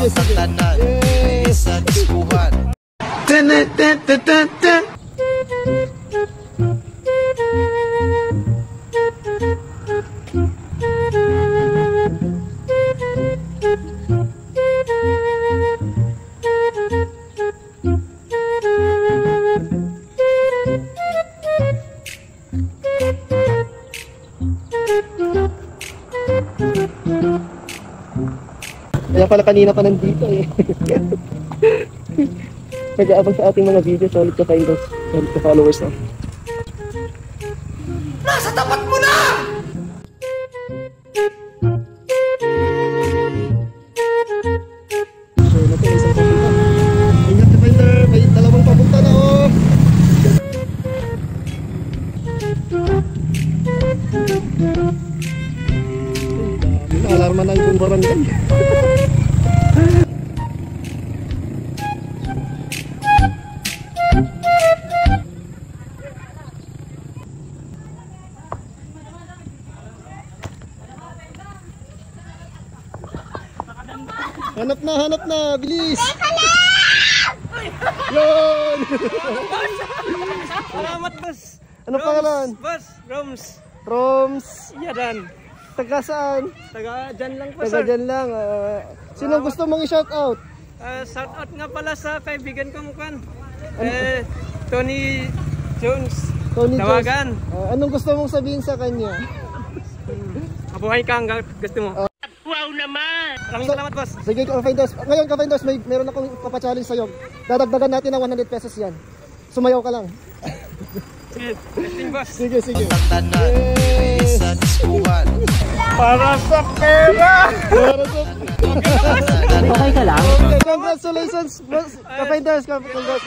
Sige, sige. Sa diskuhan. Kaya pala kanina pa nandito eh. Nag-aabang sa ating mga video, solid ka followers na. Nasa tapat mo na! So, natin isang papunta. Ingat ka finder, may dalawang papunta na oh. Alarma ng buong barangay. Hanap na, bilis! Yun! Salamat, boss! Ano pangalan? Boss, Roms. Roms. Yadan. Taga saan? Taga dyan lang po, Taga sir. dyan lang. Sino gusto mong i-shout out? Shout out nga pala sa kaibigan ko mukan. Tony Jones. Tony Tawagan. Jones. Anong gusto mong sabihin sa kanya? Mabuhay ka hanggang gusto mo. Wow naman! Maraming salamat, boss. Sige, ka-finders. Ngayon, ka-finders, meron akong papachallenge sa'yo. Dadagdagan natin ng 100 pesos yan. Sumayaw ka lang. Sige, testing, boss. Sige, sige. Sa diskuhan. Para sa pera! Okay ka lang? Okay, congratulations, boss. Ka-finders, congrats.